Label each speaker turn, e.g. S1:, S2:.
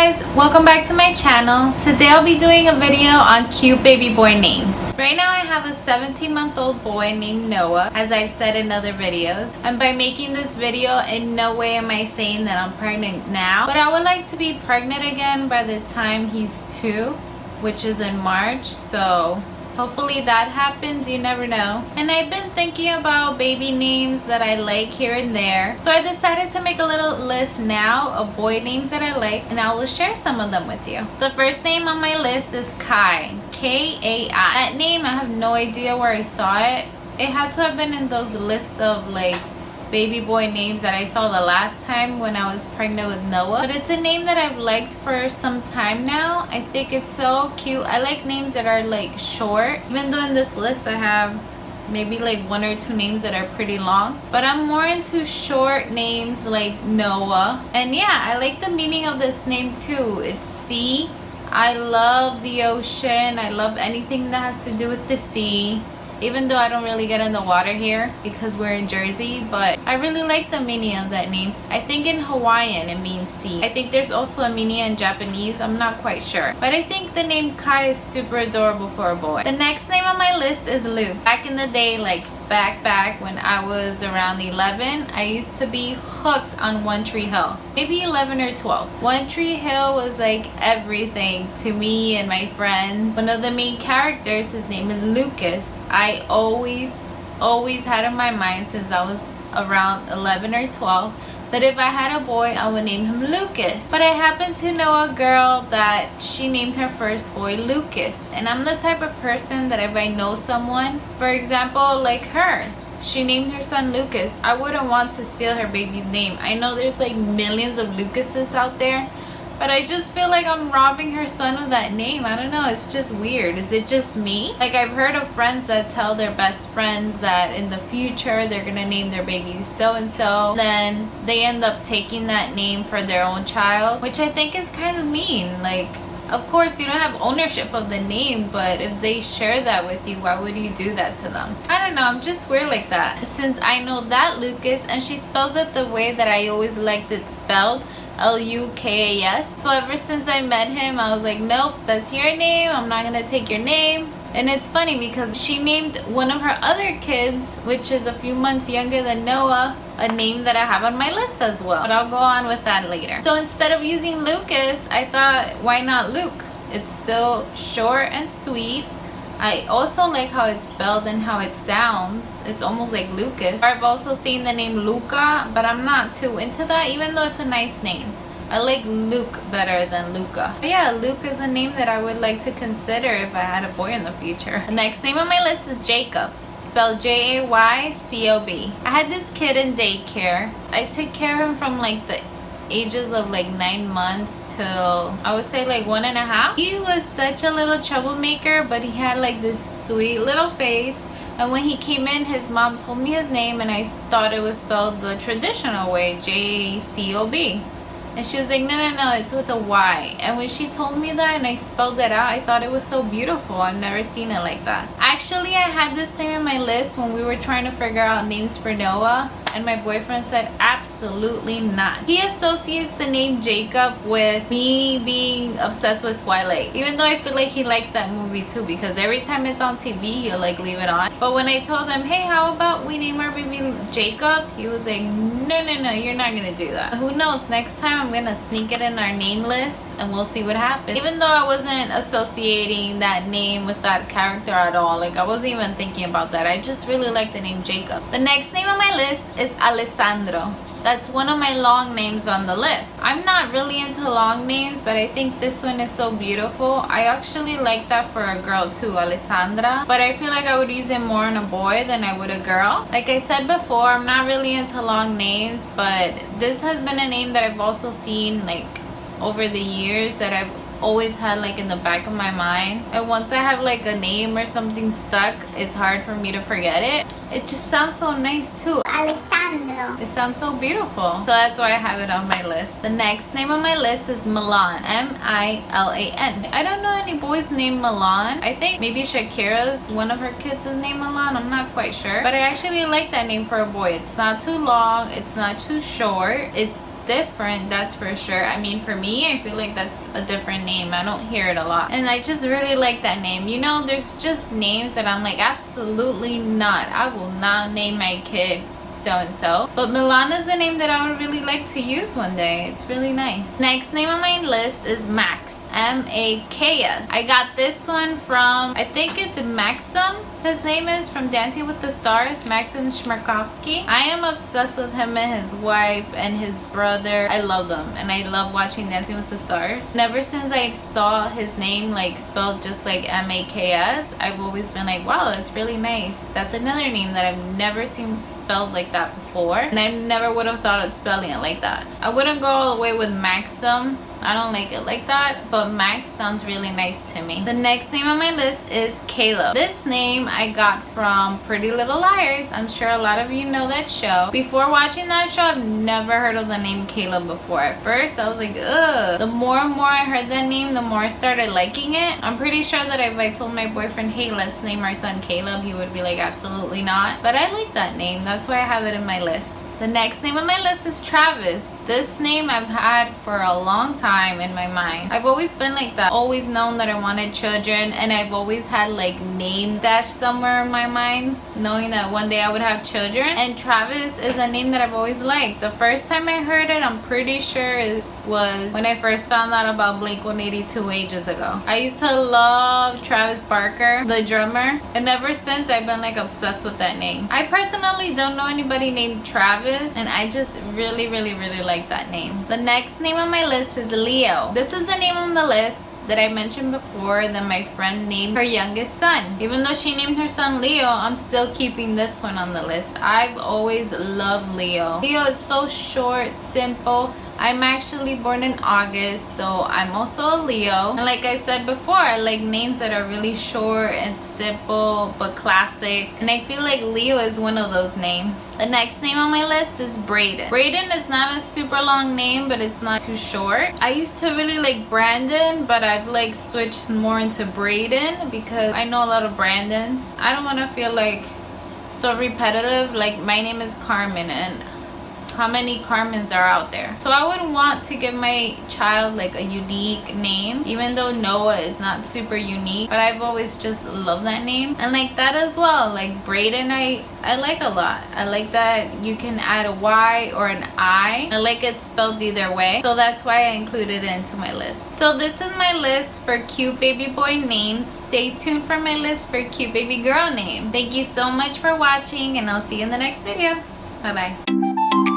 S1: guys, welcome back to my channel. Today I'll be doing a video on cute baby boy names. Right now I have a 17-month-old boy named Noah, as I've said in other videos. And by making this video, in no way am I saying that I'm pregnant now, but I would like to be pregnant again by the time he's 2, which is in March. So hopefully that happens, you never know. And I've been thinking about baby names that I like here and there. So I decided to make a little list now of boy names that I like, and I will share some of them with you. The first name on my list is Kai. K-A-I. That name, I have no idea where I saw it. It had to have been in those lists of like baby boy names that I saw the last time when I was pregnant with Noah. But it's a name that I've liked for some time now. I think it's so cute. I like names that are like short, even though in this list I have maybe like 1 or 2 names that are pretty long, but I'm more into short names like Noah. And yeah, I like the meaning of this name too. It's sea. I love the ocean. I love anything that has to do with the sea, even though I don't really get in the water here because we're in Jersey. But I really like the meaning of that name. I think in Hawaiian it means sea. I think there's also a meaning in Japanese. I'm not quite sure, but I think the name Kai is super adorable for a boy. The next name on my list is Luke. Back in the day, like back when I was around 11, I used to be hooked on One Tree Hill. Maybe 11 or 12. One Tree Hill was like everything to me and my friends. One of the main characters, his name is Lucas. I always had in my mind since I was around 11 or 12 that if I had a boy, I would name him Lucas. But I happen to know a girl that she named her first boy Lucas. And I'm the type of person that if I know someone, for example, like her, she named her son Lucas, I wouldn't want to steal her baby's name. I know there's like millions of Lucases out there, but I just feel like I'm robbing her son of that name. I don't know, it's just weird. Is it just me? Like, I've heard of friends that tell their best friends that in the future they're gonna name their baby so-and-so. Then they end up taking that name for their own child, which I think is kind of mean. Like, of course you don't have ownership of the name, but if they share that with you, why would you do that to them? I don't know, I'm just weird like that. Since I know that Lucas, and she spells it the way that I always liked it spelled, Lukas. So ever since I met him, I was like, nope, that's your name, I'm not gonna take your name. And it's funny because she named one of her other kids, which is a few months younger than Noah, a name that I have on my list as well, but I'll go on with that later. So instead of using Lucas, I thought, why not Luke? It's still short and sweet. I also like how it's spelled and how it sounds. It's almost like Lucas. I've also seen the name Luca, but I'm not too into that, even though it's a nice name. I like Luke better than Luca. But yeah, Luke is a name that I would like to consider if I had a boy in the future. The next name on my list is Jacob, spelled Jaycob. I had this kid in daycare. I took care of him from like the ages of like 9 months till I would say like 1.5. He was such a little troublemaker, but he had like this sweet little face. And when he came in, his mom told me his name and I thought it was spelled the traditional way, Jacob. And she was like, no, it's with a Y. And when she told me that and I spelled it out, I thought it was so beautiful. I've never seen it like that. Actually, I had this name in my list when we were trying to figure out names for Noah, and my boyfriend said absolutely not. He associates the name Jacob with me being obsessed with Twilight, even though I feel like he likes that movie too, because every time it's on TV he'll like leave it on. But when I told him, hey, how about we name our baby Jacob, he was like, no, you're not gonna do that. Who knows, next time I'm gonna sneak it in our name list and we'll see what happens. Even though I wasn't associating that name with that character at all, like I wasn't even thinking about that, I just really like the name Jacob. The next name on my list is Alessandro. That's one of my long names on the list. I'm not really into long names, but I think this one is so beautiful. I actually like that for a girl too, Alessandra, but I feel like I would use it more in a boy than I would a girl. Like I said before, I'm not really into long names, but this has been a name that I've also seen like over the years that I've always had like in the back of my mind, and once I have like a name or something stuck, it's hard for me to forget it. It just sounds so nice too, Alessandro. It sounds so beautiful, so that's why I have it on my list. The next name on my list is Milan, M-I-L-A-N. I don't know any boys named Milan. I think maybe Shakira's one of her kids is named Milan, I'm not quite sure, but I actually like that name for a boy. It's not too long, it's not too short, it's different, that's for sure. I mean, for me, I feel like that's a different name. I don't hear it a lot. And I just really like that name. You know, there's just names that I'm like, absolutely not. I will not name my kid so and so. But Milan is a name that I would really like to use one day. It's really nice. Next name on my list is Max. M-A-K-S. I got this one from, I think it's Maxim. His name is from Dancing with the Stars, Maxim Shmerkovsky. I am obsessed with him and his wife and his brother. I love them and I love watching Dancing with the Stars. And ever since I saw his name like spelled just like M-A-K-S, I've always been like, wow, that's really nice. That's another name that I've never seen spelled like that before. And I never would have thought of spelling it like that. I wouldn't go all the way with Maxim. I don't like it like that, but Max sounds really nice to me. The next name on my list is Caleb. This name I got from Pretty Little Liars. I'm sure a lot of you know that show. Before watching that show, I've never heard of the name Caleb before. At first, I was like, ugh. The more and more I heard that name, the more I started liking it. I'm pretty sure that if I told my boyfriend, hey, let's name our son Caleb, he would be like, absolutely not. But I like that name. That's why I have it in my list. The next name on my list is Travis. This name I've had for a long time in my mind. I've always been like that. Always known that I wanted children, and I've always had like name dash somewhere in my mind, knowing that one day I would have children. And Travis is a name that I've always liked. The first time I heard it, I'm pretty sure it was when I first found out about Blink-182 ages ago. I used to love Travis Barker, the drummer, and ever since I've been like obsessed with that name. I personally don't know anybody named Travis, and I just really like that name. The next name on my list is Leo. This is the name on the list that I mentioned before that my friend named her youngest son. Even though she named her son Leo, I'm still keeping this one on the list. I've always loved Leo. Leo is so short, simple. I'm actually born in August, so I'm also a Leo. And like I said before, I like names that are really short and simple but classic. And I feel like Leo is one of those names. The next name on my list is Braden. Braden is not a super long name, but it's not too short. I used to really like Brandon, but I've like switched more into Braden because I know a lot of Brandons. I don't want to feel like so repetitive. Like my name is Carmen, and how many Carmens are out there? So I would want to give my child like a unique name, even though Noah is not super unique, but I've always just loved that name. And like that as well, like Braden, I like a lot. I like that you can add a Y or an I. I like it spelled either way, so that's why I included it into my list. So this is my list for cute baby boy names. Stay tuned for my list for cute baby girl name. Thank you so much for watching, and I'll see you in the next video. Bye bye.